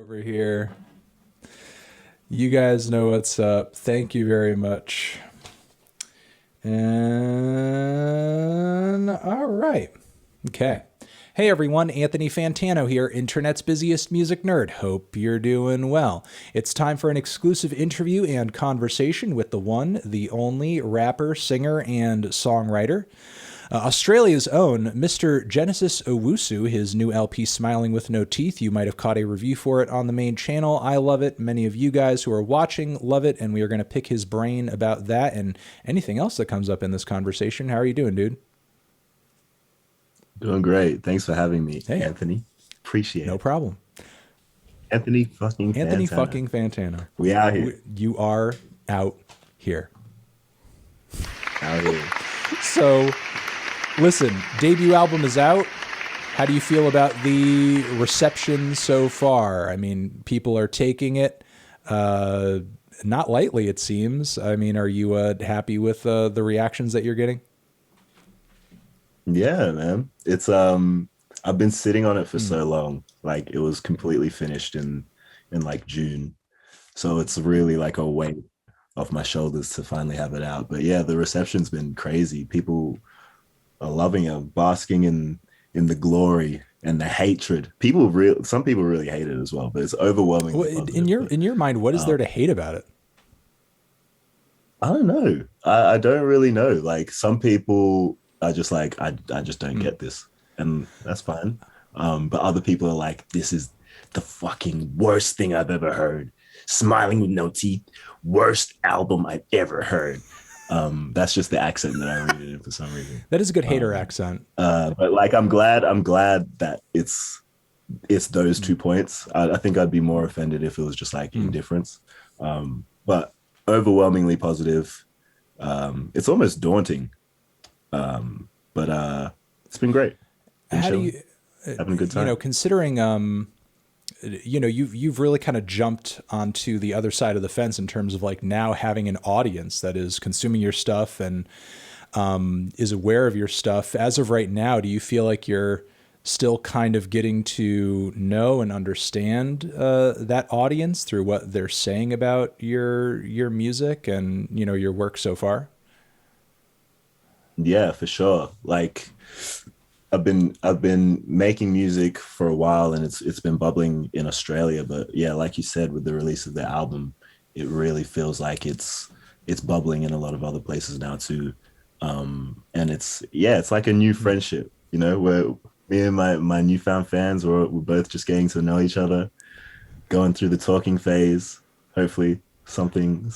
over here. You guys know what's up. Thank you very much. And all right. Okay. Hey everyone, Anthony Fantano here, internet's busiest music nerd. Hope you're doing well. It's time for an exclusive interview and conversation with the one, the only rapper, singer, and songwriter. Australia's own Mr. Genesis Owusu, his new LP Smiling with No Teeth. You might have caught a review for it on the main channel. I love it. Many of you guys who are watching love it, and we are going to pick his brain about that and anything else that comes up in this conversation. How are you doing, dude? Doing great. Thanks for having me, Hey, Anthony. Appreciate no it. problem. Anthony fucking Anthony Fantana. fucking Fantano. We out here. You are out here. Out here. So, listen, debut album is out. How do you feel about the reception so far? I mean, people are taking it not lightly, it seems. I mean, are you happy with the reactions that you're getting? Yeah, man. It's I've been sitting on it for Mm. so long. Like it was completely finished in like June. So it's really like a weight off my shoulders to finally have it out. But yeah, the reception's been crazy. People are loving it, basking in the glory and the hatred. Some people really hate it as well, but it's overwhelmingly In positive. your But in your mind, what is there um to hate about it? I don't know. I don't really know. Like some people are just like, I just don't Mm. get this. And that's fine. But other people are like, this is the fucking worst thing I've ever heard. Smiling with No Teeth, worst album I've ever heard. That's just the accent that I read it in for some reason. That is a good hater Um, accent. but like I'm glad that it's those Mm. 2 points. I think I'd be more offended if it was just like Mm. indifference. But overwhelmingly positive. It's almost daunting. But it's been great. Been How do chilling, you, having a good time. considering you've really kind of jumped onto the other side of the fence in terms of like now having an audience that is consuming your stuff and is aware of your stuff. As of right now, do you feel like you're still kind of getting to know and understand that audience through what they're saying about your music and your work so far? Yeah, for sure. Like I've been making music for a while and it's been bubbling in Australia. But yeah, like you said, with the release of the album, it really feels like it's bubbling in a lot of other places now too. And it's like a new friendship, where me and my newfound fans we're both just getting to know each other, going through the talking phase. Hopefully something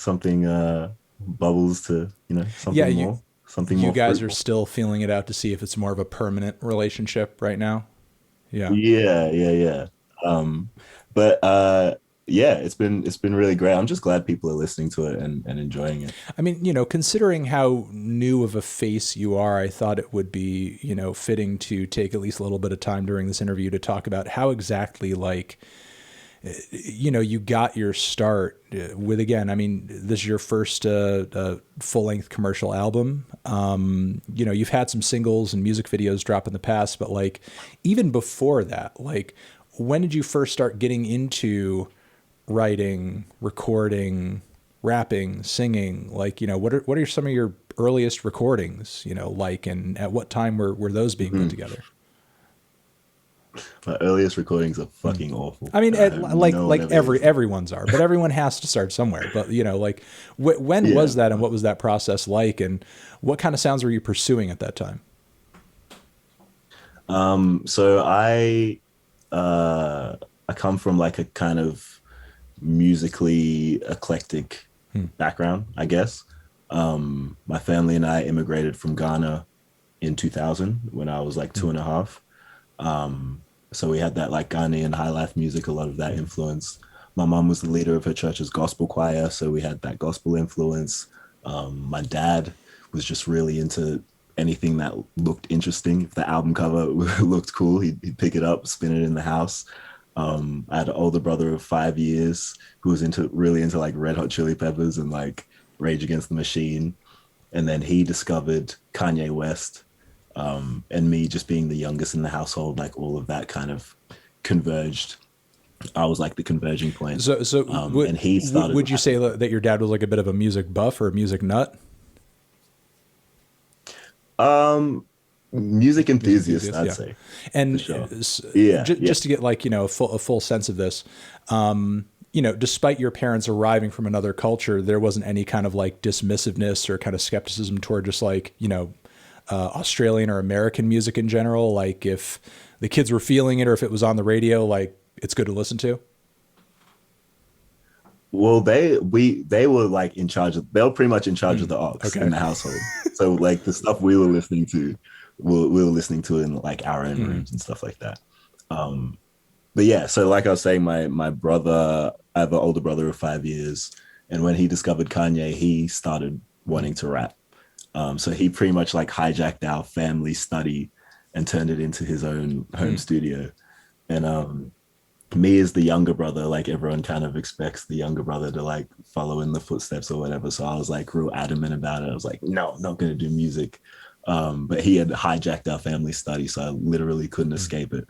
bubbles to, Yeah, something you more guys are fruitful. still feeling it out to see if it's more of a permanent relationship right now. Yeah. Yeah, yeah, yeah. Um, but yeah, it's been really great. I'm just glad people are listening to it and enjoying it. I mean, considering how new of a face you are, I thought it would be, fitting to take at least a little bit of time during this interview to talk about how exactly, like, you got your start with, again, I mean, this is your first full length commercial album. You've had some singles and music videos drop in the past, but like, even before that, like, when did you first start getting into writing, recording, rapping, singing? Like, what are some of your earliest recordings, like, and at what time were those being put Mhm. together? My earliest recordings are Mm. fucking awful, I mean, and I hope like no one ever hears them. everyone's are, but everyone has to start somewhere. But like, when Yeah. was that, and what was that process like, and what kind of sounds were you pursuing at that time? So I come from like a kind of musically eclectic Hmm. background, I guess. My family and I immigrated from Ghana in 2000 when I was like Hmm. two and a half. So we had that like Ghanaian high life music, a lot of that Hmm. influence. My mom was the leader of her church's gospel choir, so we had that gospel influence. My dad was just really into anything that looked interesting. If the album cover looked cool, he'd pick it up, spin it in the house. I had an older brother of 5 years who was really into like Red Hot Chili Peppers and like Rage Against the Machine. And then he discovered Kanye West, and me just being the youngest in the household, like all of that kind of converged I was like the converging point. So And he started would you say rapping. that your dad was like a bit of a music buff or a music nut? Um, Music Music enthusiast, enthusiast, I'd yeah. say, for And sure. Yeah, yeah. just to get like a full sense of this, despite your parents arriving from another culture, there wasn't any kind of like dismissiveness or kind of skepticism toward just like Australian or American music in general. Like if the kids were feeling it or if it was on the radio, like it's good to listen to. Well, they were like in charge of. They were pretty much in charge of the aux Okay. in the household. So like the stuff we were listening to, we were listening to in like our own rooms and stuff like that. Um, but yeah, so like I was saying, my brother, I have an older brother of 5 years, and when he discovered Kanye, he started wanting to rap. So he pretty much like hijacked our family study and turned it into his own home studio. And me as the younger brother, like everyone kind of expects the younger brother to like follow in the footsteps or whatever. So I was like real adamant about it. I was like, no, I'm not going to do music. But he had hijacked our family study, so I literally couldn't escape it.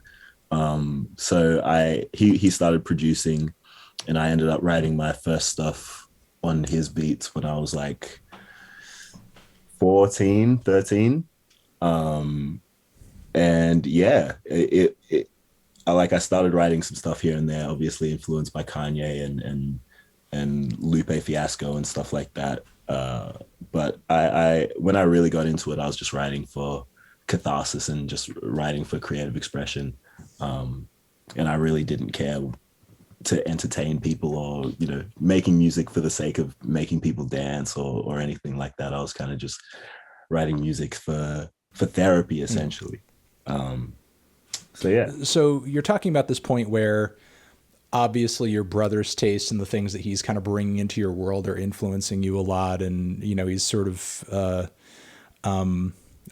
So he started producing, and I ended up writing my first stuff on his beats when I was like 14, 13. Um, and yeah, I started writing some stuff here and there, obviously influenced by Kanye and Lupe Fiasco and stuff like that. But I when I really got into it, I was just writing for catharsis and just writing for creative expression. Um, and I really didn't care to entertain people or making music for the sake of making people dance or anything like that. I was kind of just writing music for therapy essentially. Um, so yeah. So you're talking about this point where obviously your brother's taste and the things that he's kind of bringing into your world are influencing you a lot, and he's sort of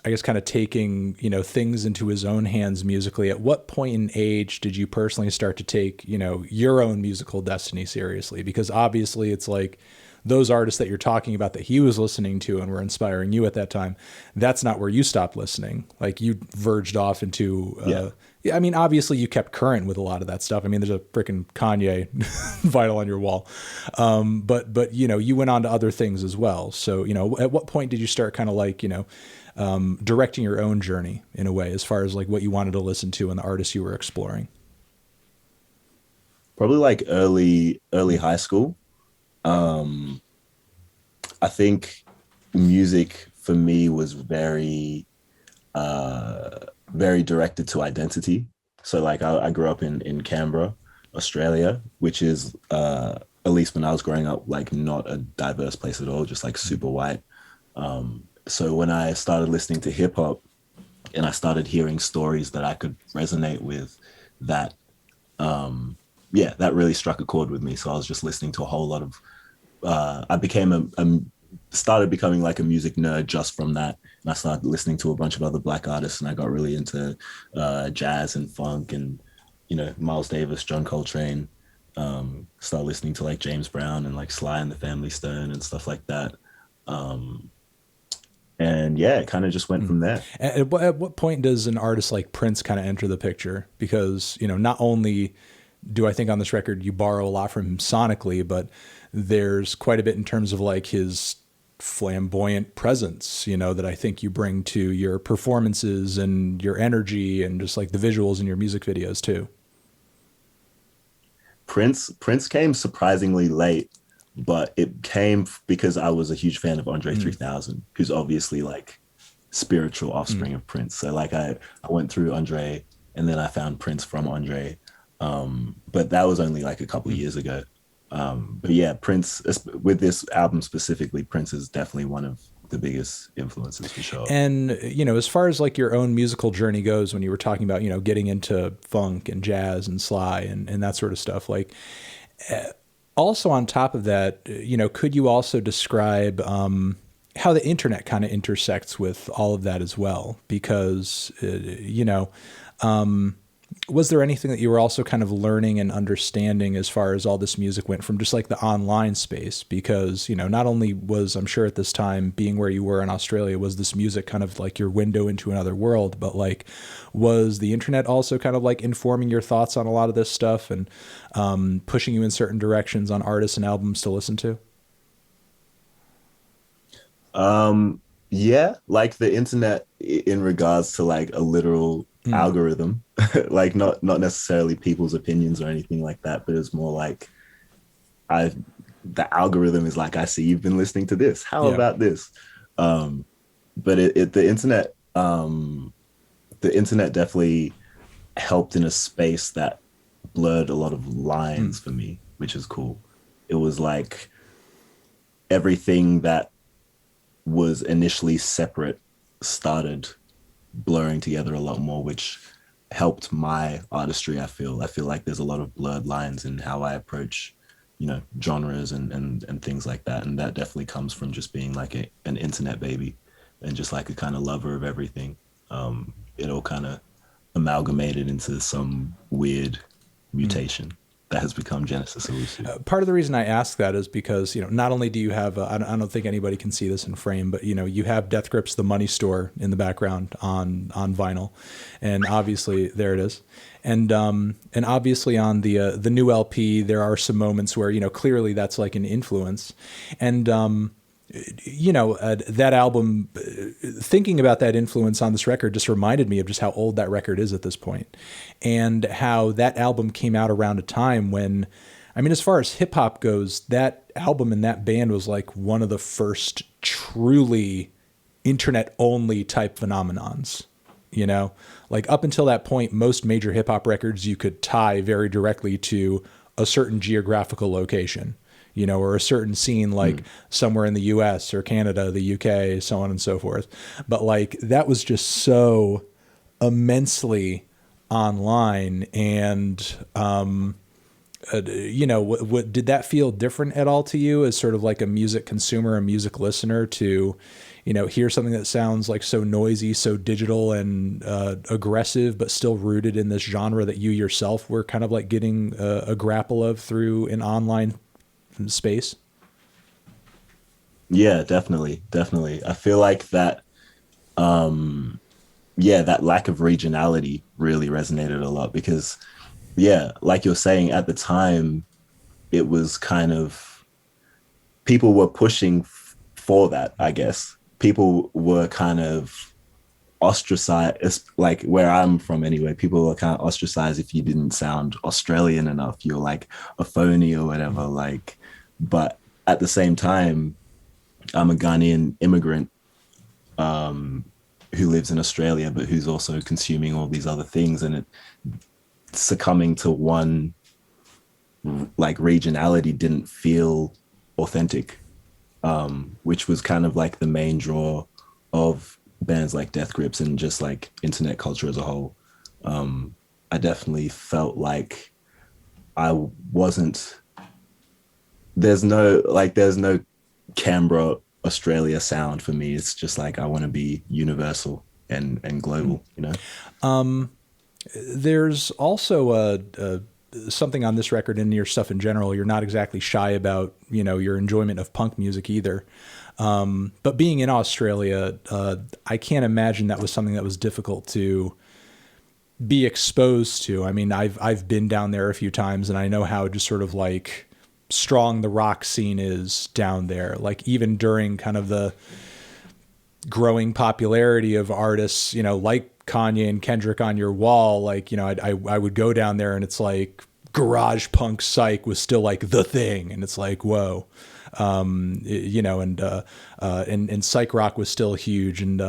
I guess kind of taking things into his own hands musically. At what point in age did you personally start to take your own musical destiny seriously? Because obviously it's like those artists that you're talking about that he was listening to and were inspiring you at that time, that's not where you stopped listening. Like you verged off into Yeah. yeah, I mean, obviously you kept current with a lot of that stuff. I mean, there's a freaking Kanye vinyl on your wall. But you went on to other things as well. So, at what point did you start kind of like, directing your own journey in a way, as far as like what you wanted to listen to and the artists you were exploring? Probably like early high school. Um, I think music for me was very directed to identity. So like I grew up in Canberra, Australia, which is at least when I was growing up, like not a diverse place at all, just like super white. So when I started listening to hip hop and I started hearing stories that I could resonate with, that yeah, that really struck a chord with me. So I was just listening to a whole lot of I became started becoming like a music nerd just from that. And I started listening to a bunch of other black artists, and I got really into jazz and funk, and Miles Davis, John Coltrane. Started listening to like James Brown and like Sly and the Family Stone and stuff like that. Um, and yeah, it kind of just went from there. At what point does an artist like Prince kind of enter the picture? Because, not only do I think on this record you borrow a lot from him sonically, but there's quite a bit in terms of like his flamboyant presence, that I think you bring to your performances and your energy and just like the visuals in your music videos too. Prince came surprisingly late, but it came because I was a huge fan of Andre 3000, who's obviously like spiritual offspring of Prince. So like I went through Andre, and then I found Prince from Andre. But that was only like a couple of years ago. But yeah, Prince, with this album specifically, Prince is definitely one of the biggest influences for sure. And, as far as like your own musical journey goes, when you were talking about, getting into funk and jazz and Sly and that sort of stuff, like also on top of that, could you also describe, how the internet kind of intersects with all of that as well? Because, was there anything that you were also kind of learning and understanding as far as all this music went from just like the online space? Because, not only was, I'm sure at this time, being where you were in Australia, was this music kind of like your window into another world, but like, was the internet also kind of like informing your thoughts on a lot of this stuff and pushing you in certain directions on artists and albums to listen to? Yeah, like the internet in regards to like a literal Mm, algorithm, like not necessarily people's opinions or anything like that, but it's more like I the algorithm is like, I see you've been listening to this. How yeah. about this? Um, but the internet definitely helped in a space that blurred a lot of Mm, lines for me, which is cool. It was like everything that was initially separate started blurring together a lot more, which helped my artistry. I feel like there's a lot of blurred lines in how I approach, genres and things like that. And that definitely comes from just being like an internet baby and just like a kind of lover of everything. It all kind of amalgamated into some weird mm. mutation that has become Genesis Owusu. Part of the reason I ask that is because not only do you have I don't think anybody can see this in frame, but you have Death Grips the Money Store in the background on vinyl, and obviously there it is, and obviously on the new LP there are some moments where clearly that's like an influence, and that album, thinking about that influence on this record just reminded me of just how old that record is at this point, and how that album came out around a time when, I mean, as far as hip hop goes, that album and that band was like one of the first truly internet only type phenomenons. Like up until that point, most major hip hop records you could tie very directly to a certain geographical location, or a certain scene, like somewhere in the US or Canada, the UK, so on and so forth. But like that was just so immensely online. And what did that feel different at all to you as sort of like a music consumer, a music listener, to hear something that sounds like so noisy, so digital and aggressive, but still rooted in this genre that you yourself were kind of like getting a grapple of through an online space? Yeah, definitely. I feel like that yeah, that lack of regionality really resonated a lot because, yeah, like you're saying, at the time, it was kind of people were pushing for that, I guess. People were kind of ostracized, like where I'm from anyway, people were kind of ostracized if you didn't sound Australian enough. You're like a phony or whatever. Like, but at the same time, I'm a Ghanaian immigrant who lives in Australia, but who's also consuming all these other things, and it succumbing to one like regionality didn't feel authentic, which was kind of like the main draw of bands like Death Grips and just like internet culture as a whole. I definitely felt like I wasn't. There's no Canberra, Australia sound for me. It's just like I want to be universal and global. There's also something on this record and your stuff in general. You're not exactly shy about your enjoyment of punk music either. But being in Australia, I can't imagine that was something that was difficult to be exposed to. I mean, I've been down there a few times, and I know how just sort of like strong the rock scene is down there. Like even during kind of the growing popularity of artists, like Kanye and Kendrick on your wall, like, I would go down there and it's like garage punk psych was still like the thing. And it's like, whoa. And psych rock was still huge. And,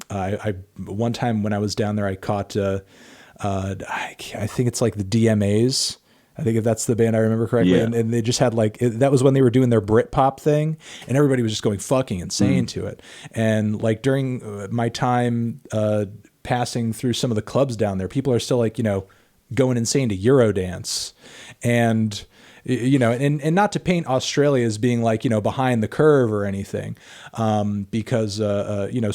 I one time when I was down there, I caught, I think it's like the DMAs. I think if that's the band I remember correctly, Yeah. and they just had like that was when they were doing their Britpop thing, and everybody was just going fucking insane to it. And like during my time passing through some of the clubs down there, people are still like going insane to Eurodance, and and not to paint Australia as being like behind the curve or anything, because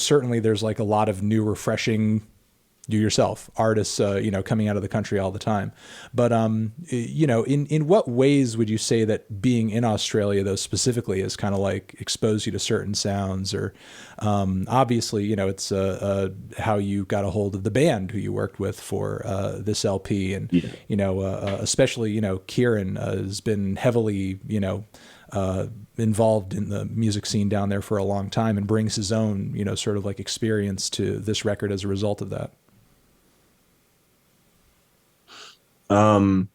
certainly there's like a lot of new refreshing you yourself, artists, coming out of the country all the time. But, in what ways would you say that being in Australia, though, specifically, has kind of like exposed you to certain sounds? Or obviously, it's how you got a hold of the band who you worked with for this LP. And, Yeah. especially, Kieran has been heavily, involved in the music scene down there for a long time and brings his own, sort of like experience to this record as a result of that. Um,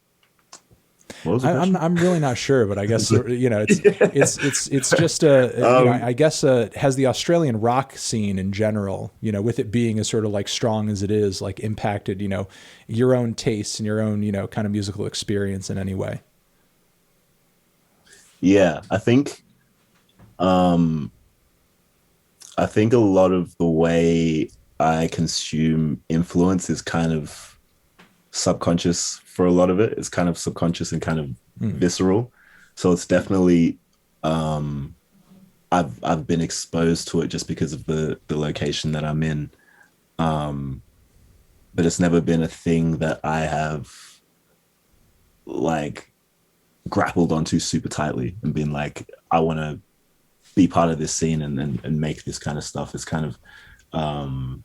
what was the question? I'm really not sure, but I guess it's just um, I guess has the Australian rock scene in general, with it being as sort of like strong as it is, like impacted your own tastes and your own kind of musical experience in any way. yeah, um, I think a lot of the way I consume influence is kind of subconscious for a lot of it. It's kind of subconscious and kind of Mm. visceral. So it's definitely um I've been exposed to it just because of the location that I'm in. Um, but it's never been a thing that I have like grappled onto super tightly and been like, I want to be part of this scene and make this kind of stuff. It's kind of um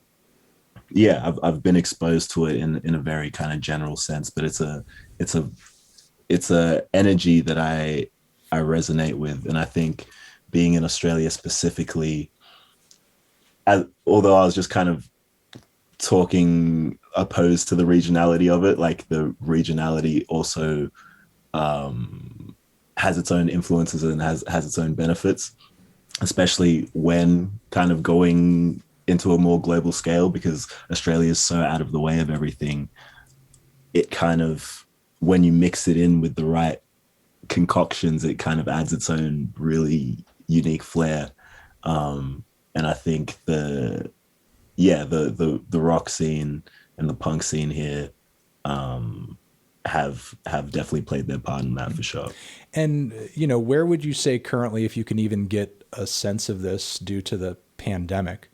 yeah, I've been exposed to it in a very kind of general sense, but it's a it's a energy that I resonate with, and I think being in Australia specifically, although I was just kind of talking opposed to the regionality of it, like the regionality also um, has its own influences and has its own benefits, especially when kind of going into a more global scale because Australia is so out of the way of everything. It kind of when you mix it in with the right concoctions, it kind of adds its own really unique flair. And I think the rock scene and the punk scene here um, have definitely played their part in that for sure. And where would you say currently, if you can even get a sense of this due to the pandemic,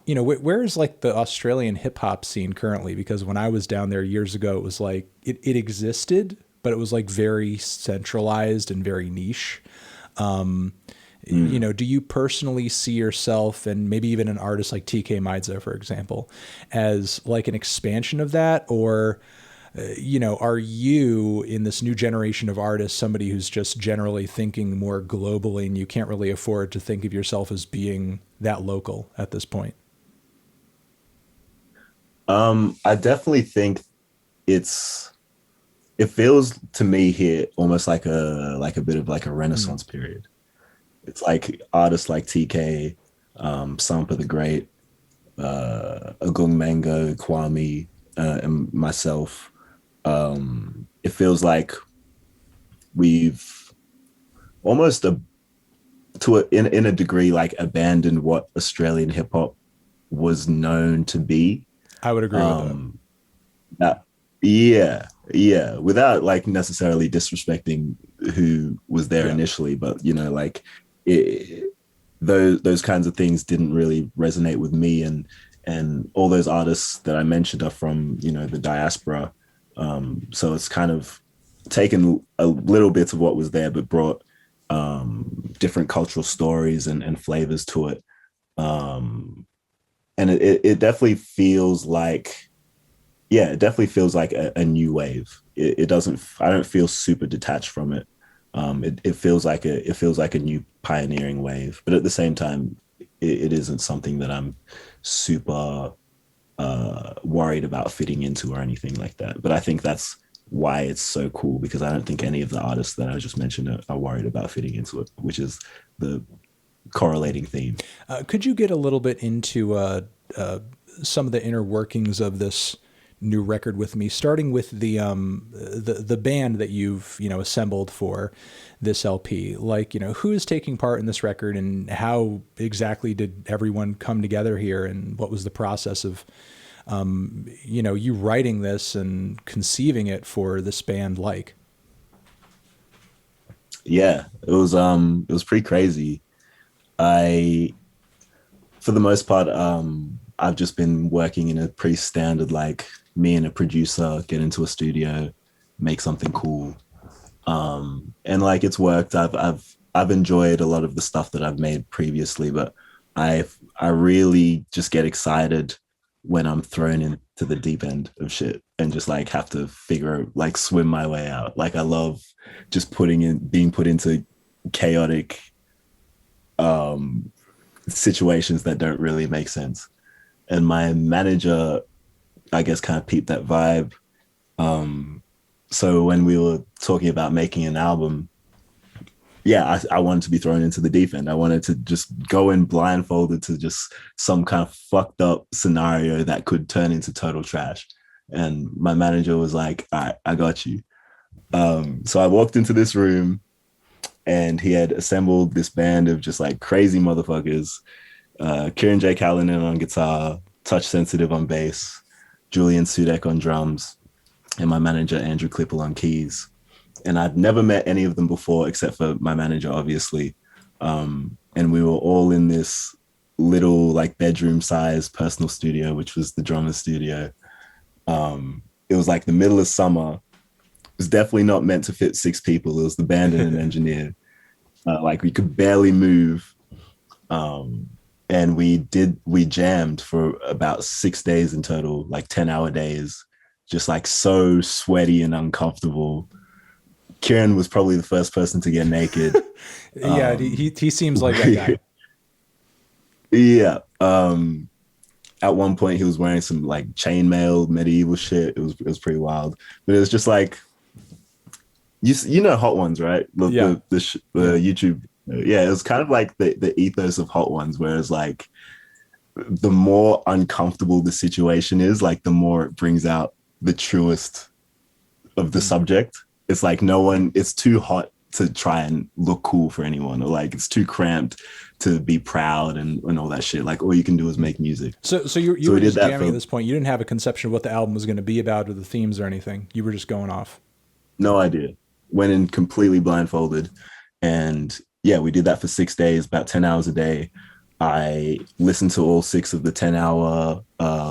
where is like the Australian hip hop scene currently? Because when I was down there years ago, it was like it existed, but it was like very centralized and very niche. Um, Mm. do you personally see yourself and maybe even an artist like TK Maidza, for example, as like an expansion of that? Or, are you in this new generation of artists somebody who's just generally thinking more globally and you can't really afford to think of yourself as being that local at this point? I definitely think it's it feels to me here almost like a bit of like a Mm. renaissance period. It's like artists like TK, Sampa the Great, Agung Mango, Kwame, and myself. It feels like we've almost in a degree like abandoned what Australian hip hop was known to be. I would agree with that. Um, that yeah, yeah, without like necessarily disrespecting who was there Yeah. initially, but like it, those kinds of things didn't really resonate with me, and all those artists that I mentioned are from the diaspora. So it's kind of taken a little bit of what was there, but brought different cultural stories and flavors to it. Um, and it definitely feels like, yeah, it definitely feels like a new wave. It doesn't, I don't feel super detached from it. It feels like a new pioneering wave, but at the same time, it isn't something that I'm super worried about fitting into or anything like that. But I think that's why it's so cool because I don't think any of the artists that I just mentioned are worried about fitting into it, which is the correlating theme. Could you get a little bit into uh, some of the inner workings of this new record with me, starting with the band that you've assembled for this LP? Like, who is taking part in this record, and how exactly did everyone come together here, and what was the process of you writing this and conceiving it for this band like? Yeah, it was pretty crazy. I, for the most part, I've just been working in a pretty standard, like me and a producer get into a studio, make something cool. And like it's worked. I've enjoyed a lot of the stuff that I've made previously, but I really just get excited when I'm thrown into the deep end of shit and just like have to figure like swim my way out. Like I love just putting in being put into chaotic um situations that don't really make sense. And my manager, I guess, kind of peeped that vibe. Um, so when we were talking about making an album, yeah, I wanted to be thrown into the deep end. I wanted to just go in blindfolded to just some kind of fucked up scenario that could turn into total trash. And my manager was like, all right, I got you. So I walked into this room and he had assembled this band of just like crazy motherfuckers. Kieran J. Callanan on guitar, Touch Sensitive on bass, Julian Sudek on drums, and my manager, Andrew Klippel, on keys. And I'd never met any of them before, except for my manager, obviously. And we were all in this little, like, bedroom sized personal studio, which was the drummer's studio. It was like the middle of summer. It was definitely not meant to fit 6 people. It was the band and an engineer. Like, we could barely move. Um, and we jammed for about 6 days in total, like 10-hour days, just like so sweaty and uncomfortable. Kieran was probably the first person to get naked. Yeah, he seems like that guy. Yeah. At one point he was wearing some like chainmail medieval shit. It was pretty wild. But it was just like you know Hot Ones, right? Yeah, The yeah. YouTube. Yeah, it was kind of like the ethos of Hot Ones, whereas like the more uncomfortable the situation is, like the more it brings out the truest of the Mm. subject. It's like no one, it's too hot to try and look cool for anyone, or like it's too cramped to be proud and all that shit. Like all you can do is make music. So you So were we did just that jamming at for this point. You didn't have a conception of what the album was going to be about or the themes or anything. You were just going off. no idea. Went in completely blindfolded. And yeah, we did that for 6 days, about 10 hours a day. I listened to all 6 of the 10-hour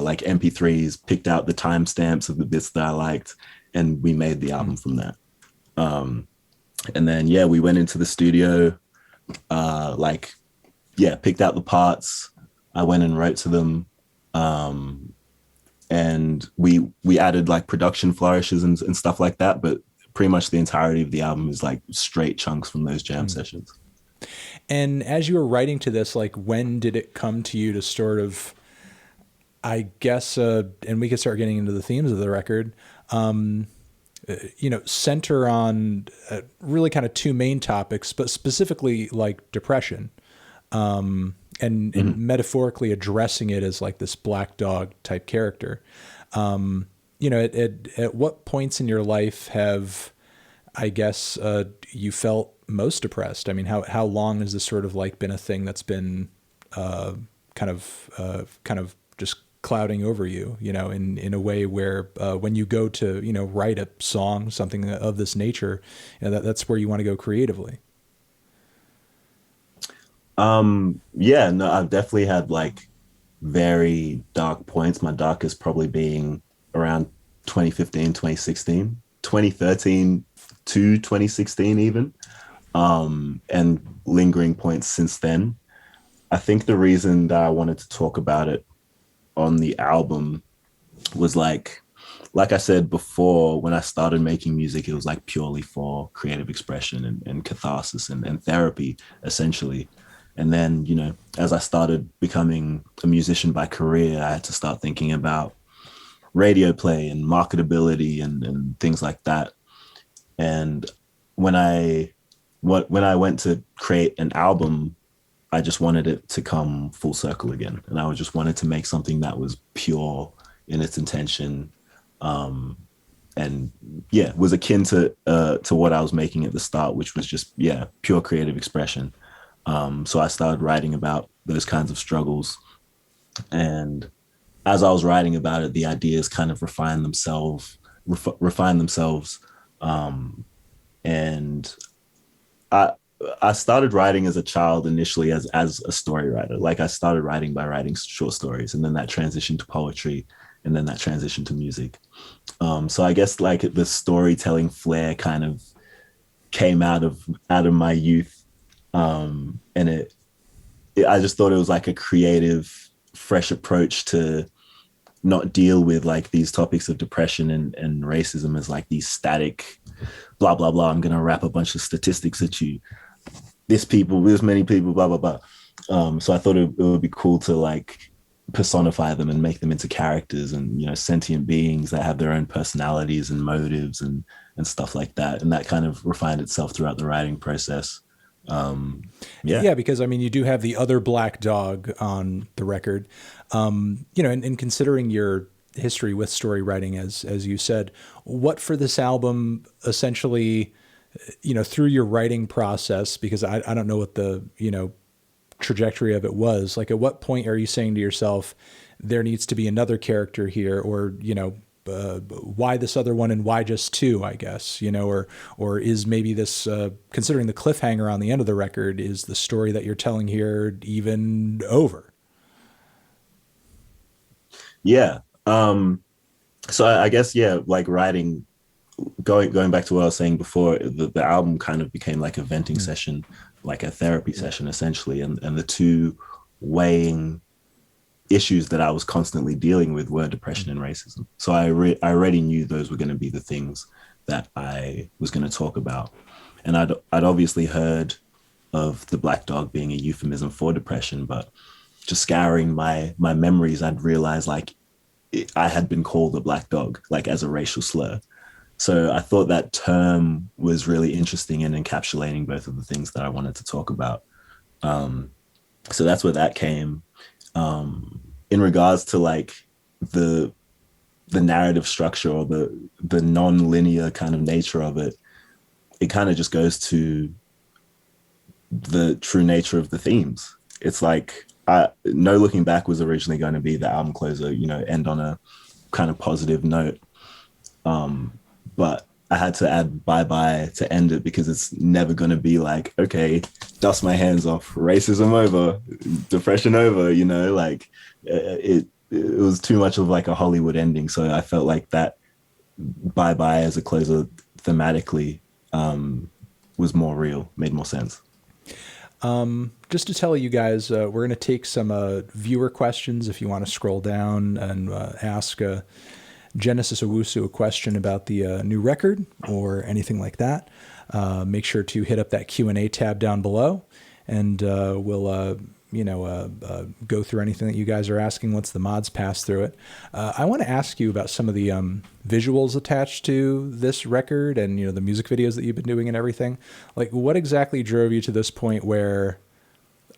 like MP3s, picked out the timestamps of the bits that I liked, and we made the Mm. album from that. Um, and then yeah, we went into the studio, like yeah, picked out the parts. I went and wrote to them, um, and we added like production flourishes and stuff like that. But pretty much the entirety of the album is like straight chunks from those jam Mm. sessions. And as you were writing to this, like when did it come to you to sort of, I guess, and we could start getting into the themes of the record, center on really kind of two main topics, but specifically like depression, and Mm-hmm. metaphorically addressing it as like this black dog type character. At what points in your life have, I guess, you felt most depressed? I mean, how long has this sort of like been a thing that's been kind of just clouding over you, in a way where when you go to, write a song, something of this nature, that's where you want to go creatively. Yeah, no, I've definitely had like very dark points. My darkest probably being around 2015, 2016, 2013 to 2016 even. And lingering points since then. I think the reason that I wanted to talk about it on the album was like I said before, when I started making music, it was like purely for creative expression and catharsis and therapy, essentially. And then, as I started becoming a musician by career, I had to start thinking about radio play and marketability and things like that. And when I went to create an album, I just wanted it to come full circle again, and I just wanted to make something that was pure in its intention, um, and yeah, was akin to what I was making at the start, which was just yeah, pure creative expression. So I started writing about those kinds of struggles, and as I was writing about it, the ideas kind of refine themselves, and I I started writing as a child initially as a story writer. Like I started writing by writing short stories, and then that transitioned to poetry, and then that transitioned to music. So I guess like the storytelling flair kind of came out of my youth, and I just thought it was like a creative, fresh approach to not deal with like these topics of depression and racism as like these static blah blah blah. I'm gonna wrap a bunch of statistics at you. This many people, blah blah blah. So I thought it would be cool to like personify them and make them into characters and sentient beings that have their own personalities and motives and stuff like that. And that kind of refined itself throughout the writing process. Um, yeah, Yeah, because I mean, you do have the other black dog on the record. And considering your history with story writing, as you said, what for this album essentially, through your writing process, because I don't know what the trajectory of it was. Like, at what point are you saying to yourself, there needs to be another character here, or why this other one and why just two, I guess, or is maybe this, considering the cliffhanger on the end of the record, is the story that you're telling here even over? yeah. So I guess yeah, like writing, going back to what I was saying before, the album kind of became like a venting session, like a therapy session essentially, and the two weighing issues that I was constantly dealing with were depression and racism. So I already knew those were going to be the things that I was going to talk about, and I'd obviously heard of the black dog being a euphemism for depression, but just scouring my memories, I'd realized like I had been called a black dog, like as a racial slur. So I thought that term was really interesting in encapsulating both of the things that I wanted to talk about. Um, so that's where that came. In regards to like the the narrative structure or the non-linear kind of nature of it, it kind of just goes to the true nature of the themes. It's like No Looking Back was originally going to be the album closer, end on a kind of positive note. But I had to add bye bye to end it because it's never going to be like, okay, dust my hands off, racism over, depression over, like it was too much of like a Hollywood ending. So I felt like that bye bye as a closer thematically was more real, made more sense. Just to tell you guys, we're going to take some viewer questions if you want to scroll down and ask Genesis Owusu a question about the new record or anything like that. Make sure to hit up that Q&A tab down below, and we'll go through anything that you guys are asking once the mods pass through it. I want to ask you about some of the visuals attached to this record and the music videos that you've been doing and everything. Like, what exactly drove you to this point where,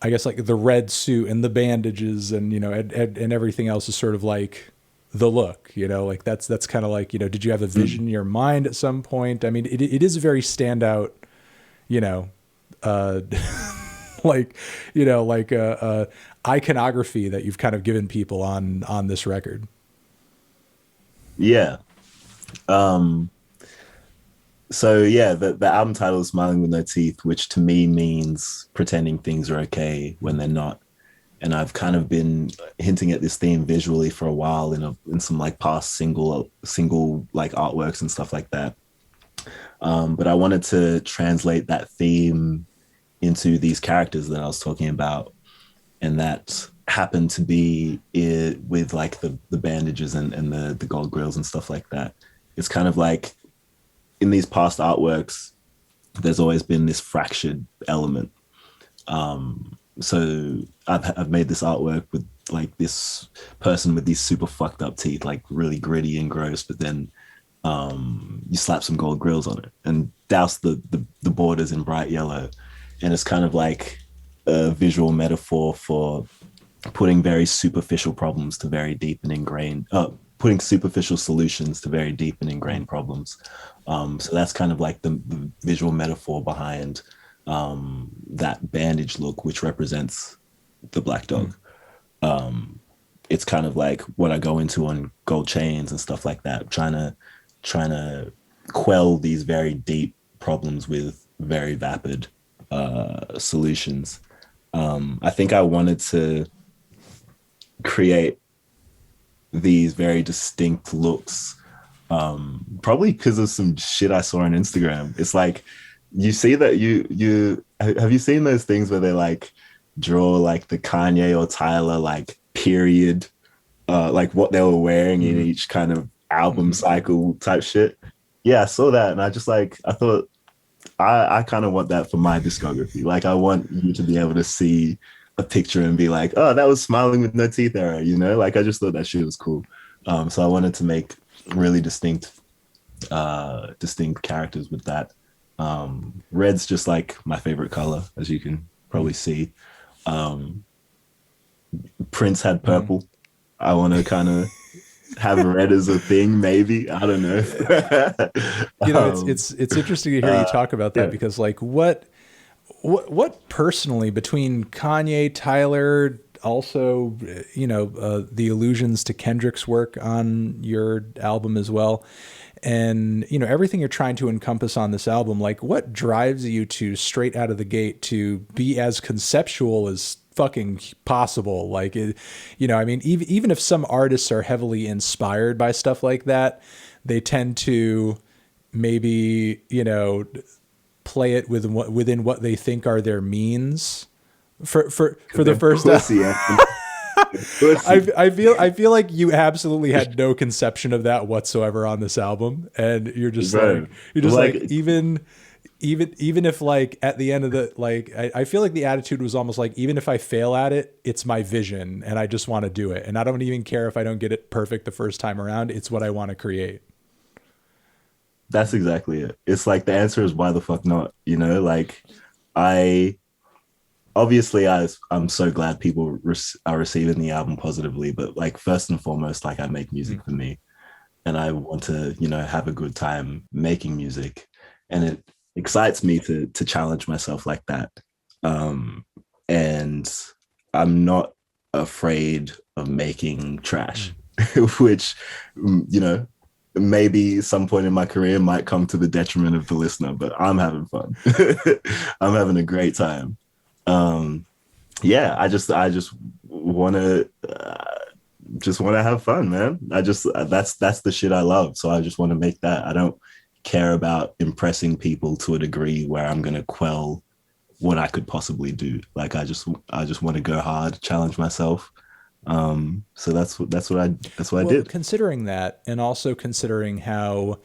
I guess, like the red suit and the bandages and and everything else is sort of like the look, like that's kind of like, did you have a vision in your mind at some point? I mean, it is a very standout, uh, like, iconography that you've kind of given people on this record. Yeah. Um, so yeah, the album title is Smiling with No Teeth, which to me means pretending things are okay when they're not. And I've kind of been hinting at this theme visually for a while in some like past single like artworks and stuff like that. But I wanted to translate that theme into these characters that I was talking about, and that happened to be it with like the bandages and the gold grills and stuff like that. It's kind of like in these past artworks, there's always been this fractured element. So I've made this artwork with like this person with these super fucked up teeth, like really gritty and gross, but then you slap some gold grills on it and douse the borders in bright yellow. And it's kind of like a visual metaphor for putting very superficial problems to very deep and ingrained, putting superficial solutions to very deep and ingrained problems. So that's kind of like the visual metaphor behind that bandage look, which represents the black dog. It's kind of like what I go into on gold chains and stuff like that, trying to quell these very deep problems with very vapid solutions. I think I wanted to create these very distinct looks, probably because of some shit I saw on Instagram. It's like you see that you have you seen those things where they like draw like the Kanye or Tyler like period, like what they were wearing in Mm-hmm. each kind of album Mm-hmm. cycle type shit. Yeah, I saw that and I just like I thought I kind of want that for my discography. Like I want you to be able to see a picture and be like, oh, that was smiling with no teeth era, you know? Like I just thought that shit was cool. So I wanted to make really distinct characters with that. Red's just like my favorite color, as you can probably see. Um, Prince had Mm-hmm. purple. I want to kind of have red as a thing, maybe. I don't know. You know, it's um, it's it's interesting to hear you uh, talk about that yeah, because like what personally between Kanye, Tyler, also the allusions to Kendrick's work on your album as well, and everything you're trying to encompass on this album, like what drives you to straight out of the gate to be as conceptual as fucking possible? Like I mean, even if some artists are heavily inspired by stuff like that, they tend to maybe play it within what they think are their means for because the they're first pussy, Anthony. Pussy. I feel like you absolutely had no conception of that whatsoever on this album, and Bro, you're just like like even if like at the end of the like I feel like the attitude was almost like even if I fail at it, it's my vision and I just want to do it, and I don't even care if I don't get it perfect the first time around. It's what I want to create. that's exactly it. It's like the answer is why the fuck not? You know, like I obviously I'm so glad people are receiving the album positively, but like first and foremost, like I make music for me, and I want to have a good time making music, and it excites me to challenge myself like that. Um, and I'm not afraid of making trash, which maybe some point in my career might come to the detriment of the listener, but I'm having fun. I'm having a great time. Um, yeah, I just want to have fun, man. I just that's the shit I love. So I just want to make that. I don't care about impressing people to a degree where I'm gonna quell what I could possibly do. Like I just want to go hard, challenge myself. So that's what I Well, did. considering that, and also considering how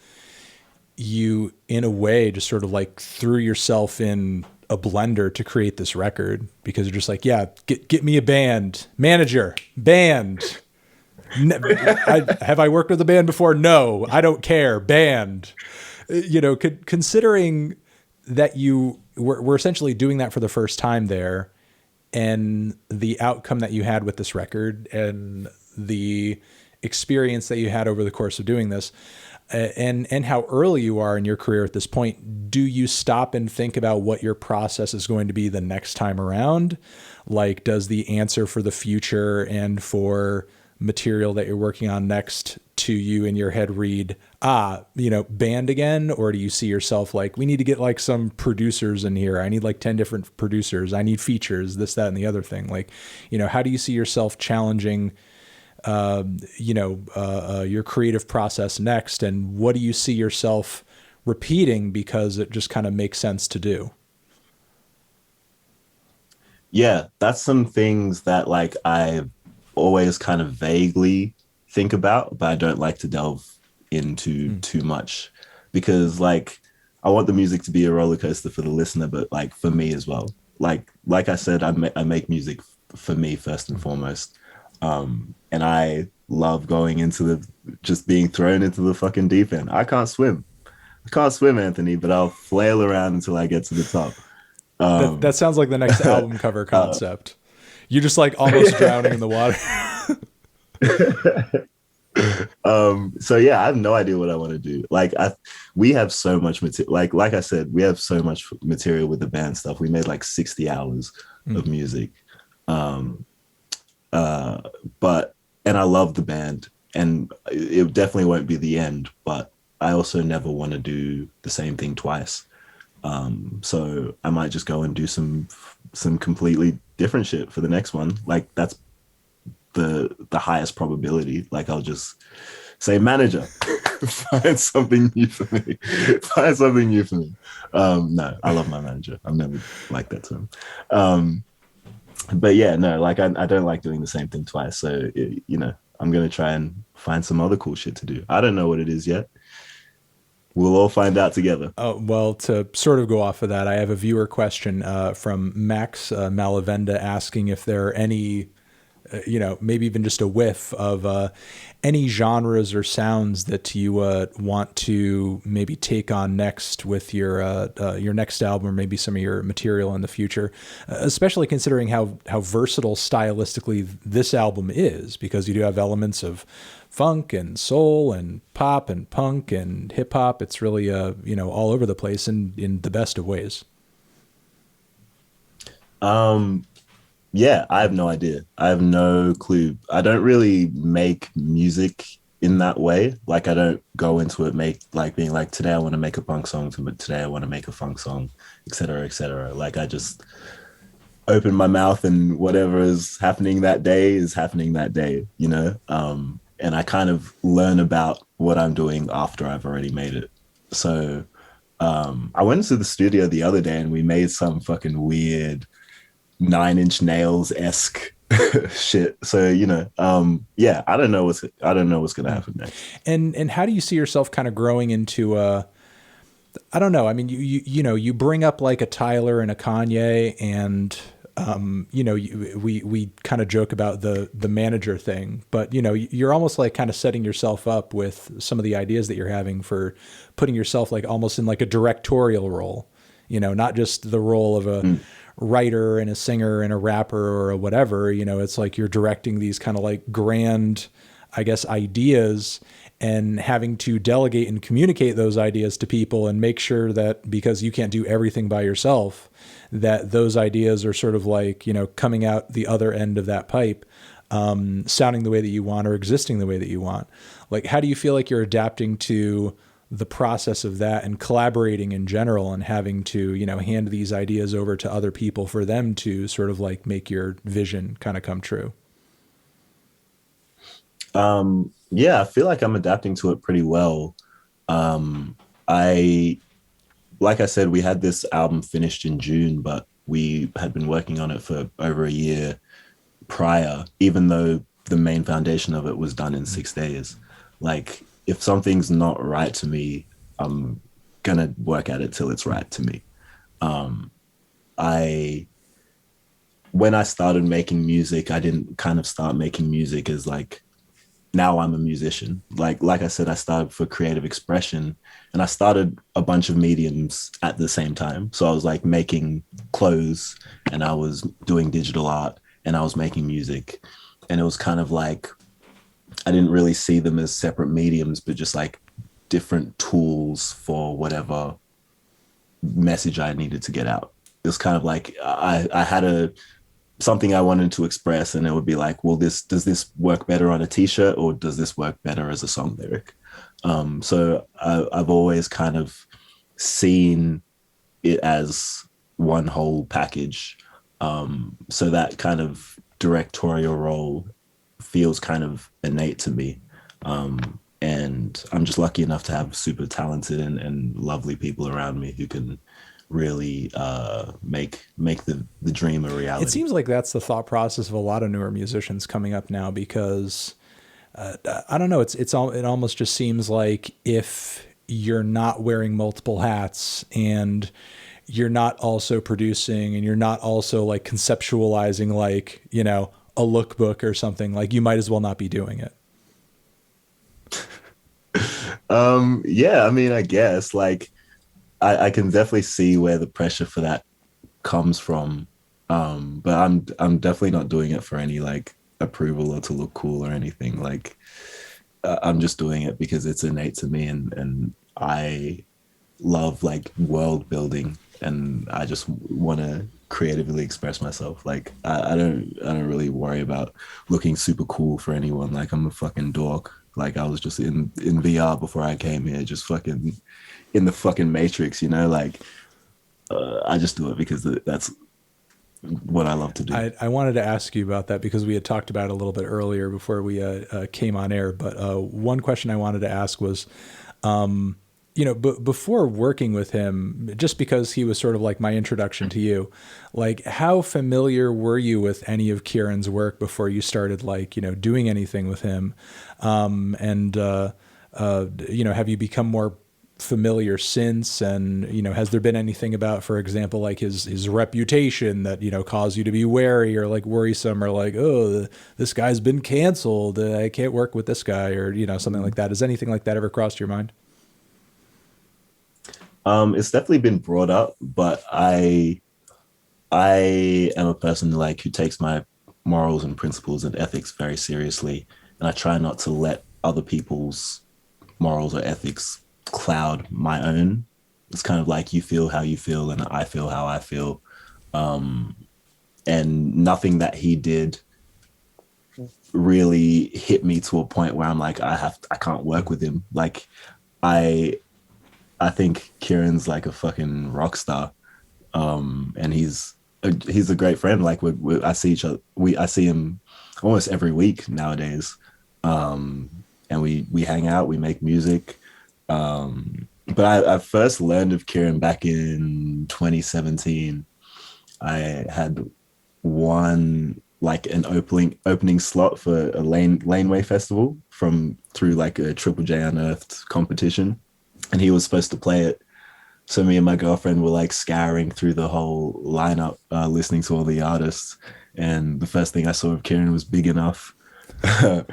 you, in a way, just sort of like threw yourself in a blender to create this record because you're just like, yeah, get me a band, manager, band. Have I worked with a band before? No, I don't care. Band. Considering that you were essentially doing that for the first time there, and the outcome that you had with this record and the experience that you had over the course of doing this, and how early you are in your career at this point, do you stop and think about what your process is going to be the next time around? Like, does the answer for the future and for material that you're working on next to you in your head read, band again? Or do you see yourself like, we need to get like some producers in here, I need like 10 different producers, I need features, this, that, and the other thing? Like, how do you see yourself challenging your creative process next, and what do you see yourself repeating because it just kind of makes sense to do? Yeah, that's some things that like I always kind of vaguely think about, but I don't like to delve into Mm. too much because like I want the music to be a roller coaster for the listener, but like for me as well. Like I said, I make music for me first and foremost, and I love going into the just being thrown into the fucking deep end. I can't swim, Anthony, but I'll flail around until I get to the top. That Um, sounds like the next album cover uh, concept. You just like almost drowning in the water. so yeah, I have no idea what I want to do. We have so much material. Like I said, we have so much material with the band stuff. We made like 60 hours Mm. of music. Um, uh, but and I love the band, and it definitely won't be the end. But I also never want to do the same thing twice. So I might just go and do some completely different shit for the next one. Like that's the highest probability. Like I'll just say, manager, find something new for me. Find something new for me. No, I love my manager. I've never liked that term. Um, but yeah, no, like I don't like doing the same thing twice. So I'm gonna try and find some other cool shit to do. I don't know what it is yet. We'll all find out together. Well, to sort of go off of that, I have a viewer question from Max Malavenda asking if there are any, maybe even just a whiff of any genres or sounds that you want to maybe take on next with your next album, or maybe some of your material in the future, especially considering how versatile stylistically this album is, because you do have elements of funk and soul and pop and punk and hip hop. It's really all over the place in the best of ways. Um, Yeah, I have no idea. I have no clue. I don't really make music in that way. Like I don't go into it make like being like today I want to make a punk song, but today I want to make a funk song, etc., etc. Like I just open my mouth and whatever is happening that day is happening that day, you know? And I kind of learn about what I'm doing after I've already made it. So I went to the studio the other day and we made some fucking weird Nine Inch Nails esque shit. So yeah, I don't know what's gonna happen next. And how do you see yourself kind of growing into I don't know. I mean, you bring up like a Tyler and a Kanye, and we kind of joke about the manager thing, but you're almost like kind of setting yourself up with some of the ideas that you're having for putting yourself like almost in like a directorial role, not just the role of a Mm. writer and a singer and a rapper or a whatever. It's like you're directing these kind of like grand, I guess, ideas, and having to delegate and communicate those ideas to people and make sure that, because you can't do everything by yourself, that those ideas are sort of like, coming out the other end of that pipe, sounding the way that you want or existing the way that you want. Like, how do you feel like you're adapting to the process of that and collaborating in general, and having to, hand these ideas over to other people for them to sort of like make your vision kind of come true? Yeah, I feel like I'm adapting to it pretty well. I Like I said, we had this album finished in June, but we had been working on it for over a year prior, even though the main foundation of it was done in 6 days. Like, if something's not right to me, I'm gonna work at it till it's right to me. Um, I When I started making music, I didn't kind of start making music as like now I'm a musician. Like I said, I started for creative expression, and I started a bunch of mediums at the same time. So I was like making clothes, and I was doing digital art, and I was making music. And it was kind of like I didn't really see them as separate mediums, but just like different tools for whatever message I needed to get out. It was kind of like I had a something I wanted to express, and it would be like, well, this does this work better on a t-shirt, or does this work better as a song lyric? So I've always kind of seen it as one whole package. So that kind of directorial role feels kind of innate to me. And I'm just lucky enough to have super talented and lovely people around me who can really make the dream a It reality. seems like that's the thought process of a lot of newer musicians coming up now, because I don't know. It almost just seems like if you're not wearing multiple hats, and you're not also producing, and you're not also like conceptualizing, like, a lookbook or something, like, you might as well not be doing it. Yeah, I mean, I guess like I can definitely see where the pressure for that comes from. But I'm definitely not doing it for any like approval or to look cool or anything. Like I'm just doing it because it's innate to me, and I love like world building, and I just want to creatively express myself. Like I don't really worry about looking super cool for anyone. Like I'm a fucking dork. Like I was just in VR before I came here, just fucking in the fucking matrix, like I just do it because that's what I love to do. I wanted to ask you about that because we had talked about it a little bit earlier before we came on air. But one question I wanted to ask was, before working with him, just because he was sort of like my introduction to you, like how familiar were you with any of Kieran's work before you started like, doing anything with him? Have you become more familiar since? And, has there been anything about, for example, like his reputation that, caused you to be wary or like worrisome or like, oh, this guy's been canceled. I can't work with this guy or, something like that. Has anything like that ever crossed your mind? It's definitely been brought up, but I am a person like who takes my morals and principles and ethics very seriously, and I try not to let other people's morals or ethics cloud my own. It's kind of like you feel how you feel and I feel how I feel. Um, and nothing that he did really hit me to a point where I'm like, I can't work with him. Like I I think Kieran's like a fucking rock star. And he's a great friend. Like I see each other, I see him almost every week nowadays. And we hang out, we make music. But I first learned of Kieran back in 2017. I had won like an opening slot for a laneway festival from through like a Triple J Unearthed competition, and he was supposed to play it. So me and my girlfriend were like scouring through the whole lineup, listening to all the artists, and the first thing I saw of Kieran was Big Enough, and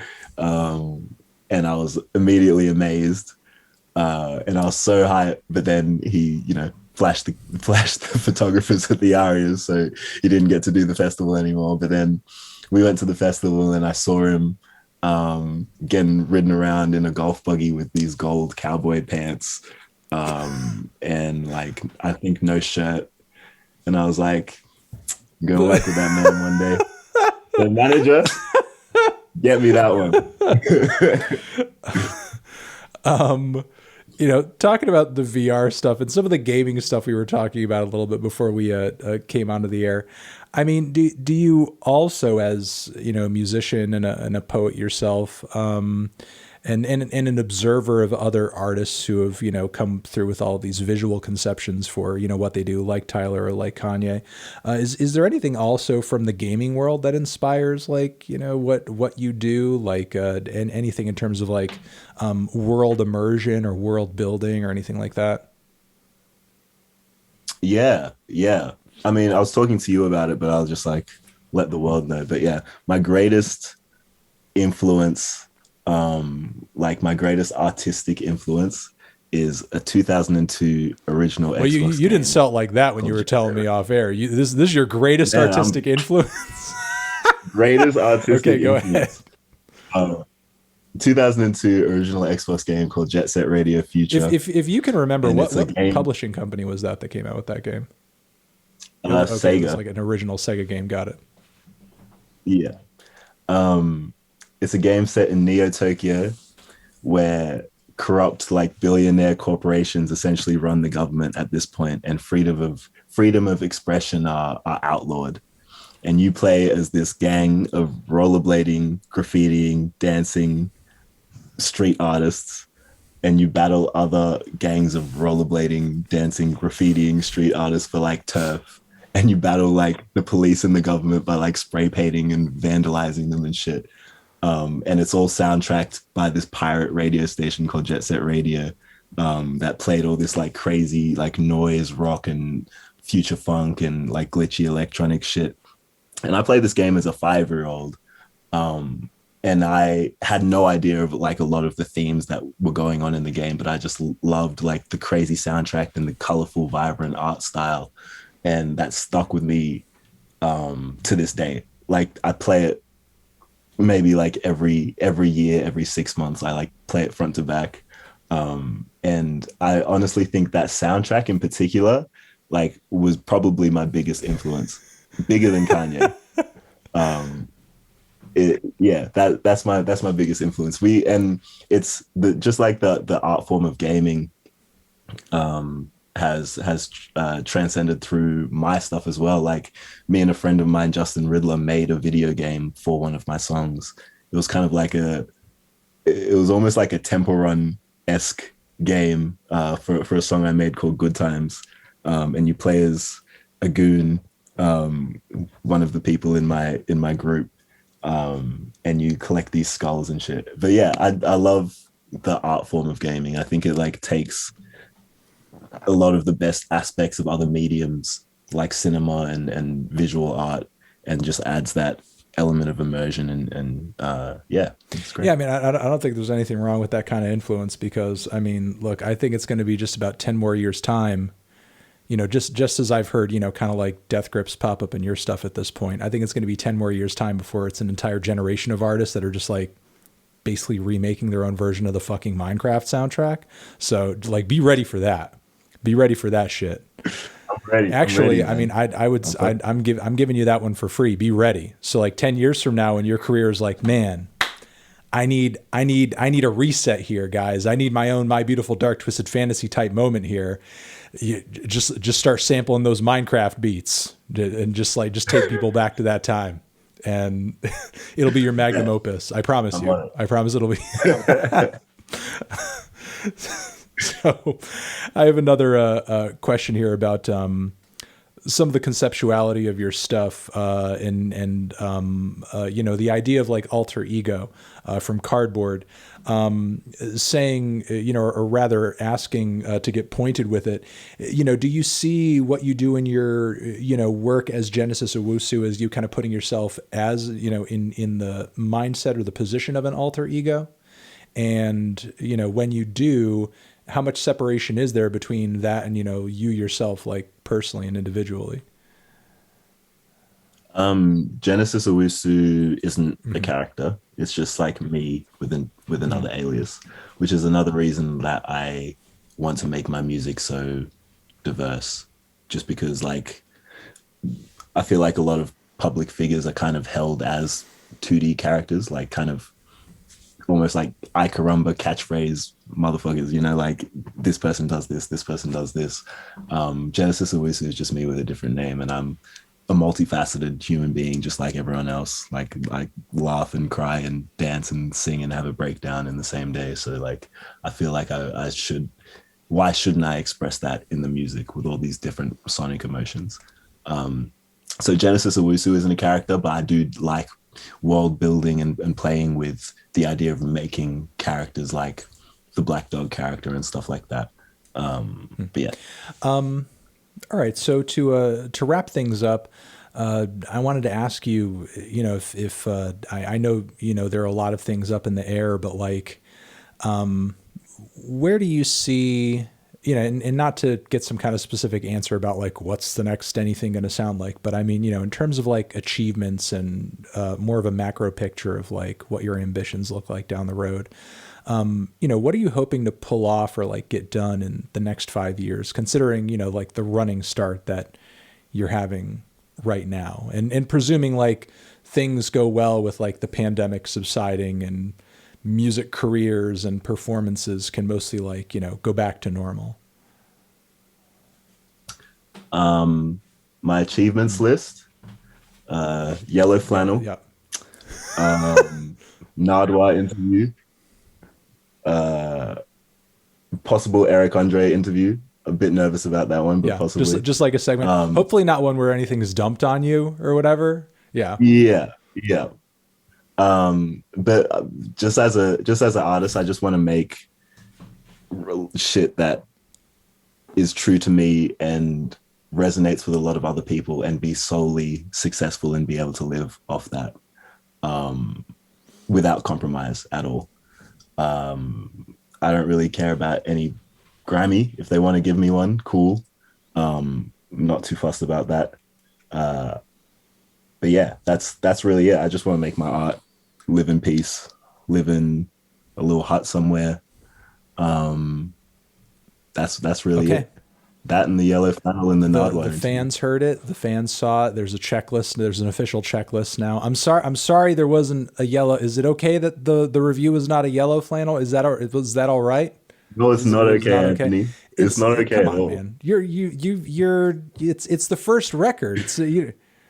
I was immediately amazed, and I was so hyped. But then he, flashed the photographers at the Arias, so he didn't get to do the festival anymore. But then we went to the festival, and I saw him getting ridden around in a golf buggy with these gold cowboy pants, and like I think no shirt. And I was like, I'm gonna work with that man one day. The manager, get me that one. Talking about the VR stuff and some of the gaming stuff we were talking about a little bit before we came onto the air. I mean, do you also, as a musician and a poet yourself, and an observer of other artists who have come through with all these visual conceptions for what they do, like Tyler or like Kanye, is there anything also from the gaming world that inspires like what you do, like and anything in terms of like world immersion or world building or anything like that? Yeah, yeah. I mean, I was talking to you about it, but I'll just like let the world know. But yeah, my greatest influence, like my greatest artistic influence, is a 2002 original Well, you Xbox you didn't game sell it like that when you called were telling Jet. me off air. This is your greatest Man, artistic influence. greatest artistic Okay, go ahead. influence. 2002 original Xbox game called Jet Set Radio If Future, if you can remember, and what it's a what game, publishing company was that came out with that game? Okay, it was Sega. like an original Sega game. Got it. Yeah. Um, it's a game set in Neo Tokyo where corrupt like billionaire corporations essentially run the government at this point, and freedom of expression are outlawed. And you play as this gang of rollerblading, graffitiing, dancing street artists, and you battle other gangs of rollerblading, dancing, graffitiing street artists for like turf. And you battle like the police and the government by like spray painting and vandalizing them and shit. And it's all soundtracked by this pirate radio station called Jet Set Radio, that played all this like crazy like noise rock and future funk and like glitchy electronic shit. And I played this game as a 5-year old, and I had no idea of like a lot of the themes that were going on in the game, but I just loved like the crazy soundtrack and the colorful, vibrant art style, and that stuck with me to this day. Like I play it maybe like every year, every 6 months. I like play it front to back, and I honestly think that soundtrack in particular, like, was probably my biggest influence, bigger than Kanye. Um, yeah, that's my biggest influence. It's the just like the art form of gaming. has transcended through my stuff as well. Like me and a friend of mine, Justin Riddler, made a video game for one of my songs. It was kind of like it was almost like a Temple Run esque game for a song I made called Good Times, and you play as a goon, one of the people in my group, and you collect these skulls and shit. But yeah, I love the art form of gaming. I think it like takes a lot of the best aspects of other mediums like cinema and visual art and just adds that element of immersion and yeah, it's great. Yeah, I mean, I don't think there's anything wrong with that kind of influence because, I mean, look, I think it's going to be just about 10 more years' time, just as I've heard, kind of like death grips pop up in your stuff at this point. I think it's going to be 10 more years' time before it's an entire generation of artists that are just like basically remaking their own version of the fucking Minecraft soundtrack. So, like, be ready for that. Be ready for that shit. I'm ready. Actually, I'm ready, I mean, I'm giving you that one for free. Be ready. So like 10 years from now when your career is like, man, I need a reset here, guys. I need my beautiful dark twisted fantasy type moment here. You just start sampling those Minecraft beats and just take people back to that time. And it'll be your magnum opus. I promise you. I promise it'll be. So I have another question here about some of the conceptuality of your stuff and the idea of like alter ego from Cardboard, saying, or rather asking to get pointed with it. Do you see what you do in your, work as Genesis Owusu as you kind of putting yourself as, in the mindset or the position of an alter ego? And, when you do, how much separation is there between that and, you yourself, like personally and individually? Genesis Owusu isn't a character. It's just like me with another alias, which is another reason that I want to make my music so diverse. Just because like I feel like a lot of public figures are kind of held as 2D characters, like kind of almost like I carumba catchphrase motherfuckers, like this person does this person does this. Genesis Owusu is just me with a different name, and I'm a multifaceted human being just like everyone else. Like I laugh and cry and dance and sing and have a breakdown in the same day. So like I feel like I should, why shouldn't I express that in the music with all these different sonic emotions? So Genesis Owusu isn't a character, but I do like world building and playing with the idea of making characters like the Black Dog character and stuff like that. But yeah. All right. So to wrap things up, I wanted to ask you, if I know, there are a lot of things up in the air, but like, where do you see, and not to get some kind of specific answer about like, what's the next anything going to sound like, but I mean, in terms of like achievements and more of a macro picture of like what your ambitions look like down the road, what are you hoping to pull off or like get done in the next 5 years, considering, like the running start that you're having right now and presuming like things go well with like the pandemic subsiding and music careers and performances can mostly like, go back to normal? My achievements list, yellow flannel, Yeah. Nardwar interview, possible Eric Andre interview. A bit nervous about that one, but possibly. Just like a segment. Hopefully not one where anything is dumped on you or whatever. Yeah. Yeah. Yeah. But just as an artist, I just want to make shit that is true to me and resonates with a lot of other people and be solely successful and be able to live off that without compromise at all. I don't really care about any Grammy. If they want to give me one, cool. Not too fussed about that. But yeah, that's really it. I just want to make my art, live in peace, live in a little hut somewhere. That's really it. That and the yellow flannel and the Nardwar. The fans heard it. The fans saw it. There's a checklist. There's an official checklist now. I'm sorry there wasn't a yellow. Is it okay that the review is not a yellow flannel? Was that all right? No, it's not Is it okay, not okay? Anthony. It's not okay Come at on, all. man. It's the first record.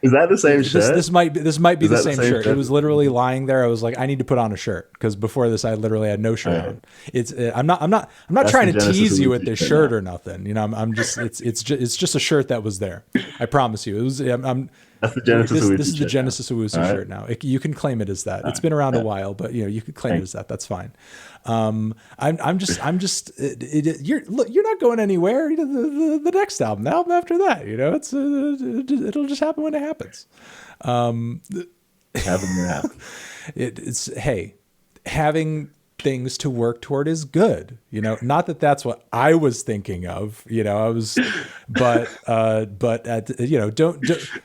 Is that the same shirt? This might be Is the that the same same shirt. It shirt? was literally lying there. I was like, I need to put on a shirt because before this, I literally had no shirt Okay. on. I'm not That's trying the to Genesis tease you Owusu with this shirt shirt now. or nothing. You know, it's just a shirt that was there. I promise you. It was. That's the Genesis This Owusu is the shirt now. Genesis All Owusu right. shirt now. You can claim it as that. All It's right. been around a Yeah. while, but you know you can claim it Thank as that. That's fine. You're not going anywhere. The next album, the album after that, you know, it'll just happen when it happens. you. Having it happen. It's hey, having things to work toward is good. You know, not that that's what I was thinking of. You know, I was, but you know,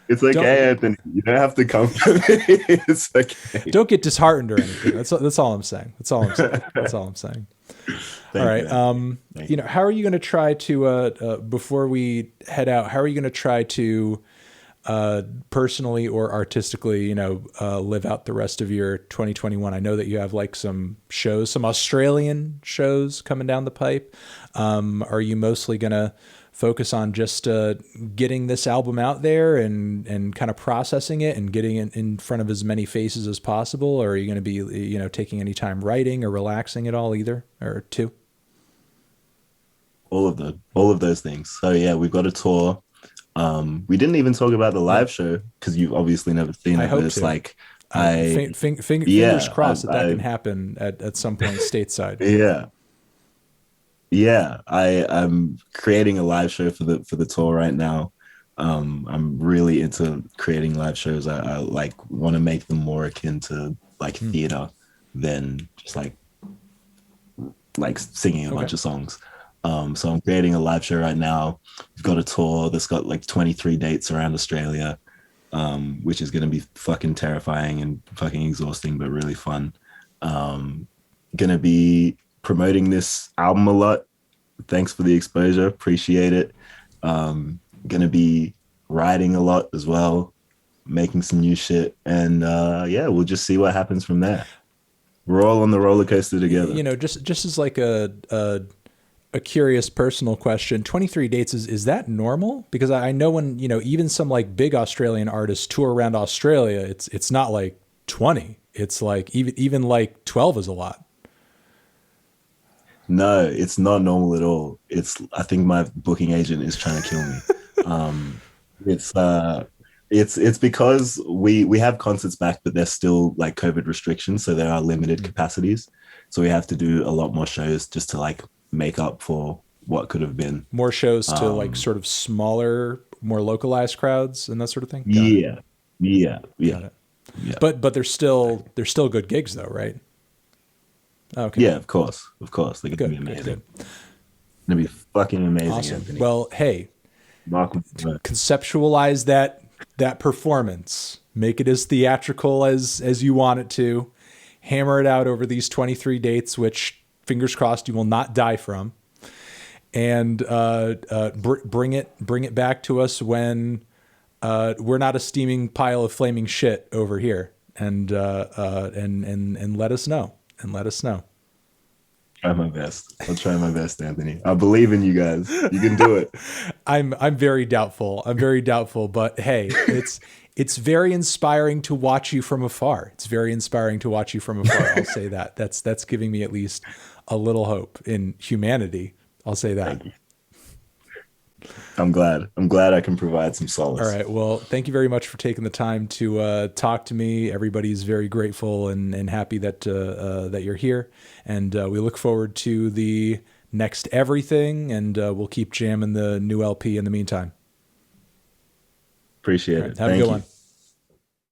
It's don't okay, Anthony. You don't have to come for me. It's okay. don't get disheartened or anything. That's all I'm saying. That's all I'm saying. That's all I'm saying. All Thank you, right. Anthony. Thank You know, how are you going to try to before we head out? How are you going to try to personally or artistically, you know, live out the rest of your 2021? I know that you have like some shows, some Australian shows coming down the pipe. Are you mostly going to focus on just getting this album out there and kind of processing it and getting it in front of as many faces as possible? Or are you going to be, you know, taking any time writing or relaxing at all, either or two? all of those things. So yeah, we've got a tour. We didn't even talk about the Yeah, live show because you've obviously never seen I it, but hope it's to. like I Fingers yeah, crossed that that can happen at some point stateside. yeah. Yeah, I'm creating a live show for the tour right now. I'm really into creating live shows. I like want to make them more akin to like Hmm. theater than just like singing a Okay. bunch of songs. So I'm creating a live show right now. We've got a tour that's got like 23 dates around Australia, which is going to be fucking terrifying and fucking exhausting, but really fun. Going to be promoting this album a lot. Thanks for the exposure. Appreciate it. Going to be writing a lot as well, making some new shit. And yeah, we'll just see what happens from there. We're all on the roller coaster together. You know, just as like a curious personal question, 23 dates is that normal? Because I know when, you know, even some like big Australian artists tour around Australia, it's not like 20. It's like even like 12 is a lot. No, it's not normal at all. It's I think my booking agent is trying to kill me. Um, it's it's because we have concerts back, but there's still like COVID restrictions, so there are limited capacities. So we have to do a lot more shows just to like make up for what could have been. More shows to like Um, sort of smaller, more localized crowds and that sort of thing. Got it. yeah, yeah, yeah, Got it. yeah, But they're still good gigs though, right? Okay. yeah. Of course, they're gonna be Good. amazing. Good. Gonna be fucking amazing, Awesome. Anthony. Well, hey, Mark my words. conceptualize that performance. Make it as theatrical as you want it to. Hammer it out over these 23 dates, which fingers crossed you will not die from, and bring it back to us when we're not a steaming pile of flaming shit over here, and let us know let us know. Try my best. I'll try my best, Anthony. I believe in you guys. You can do it. I'm very doubtful. I'm very doubtful, but hey, it's very inspiring to watch you from afar. It's very inspiring to watch you from afar. I'll say that. That's giving me at least a little hope in humanity. I'll say that. Thank you. I'm glad. I'm glad I can provide some All solace. right. Well, thank you very much for taking the time to talk to me. Everybody's very grateful and happy that you're here, and we look forward to the next everything. And we'll keep jamming the new LP in the meantime. Appreciate All right. it. Have a good Thank one. you.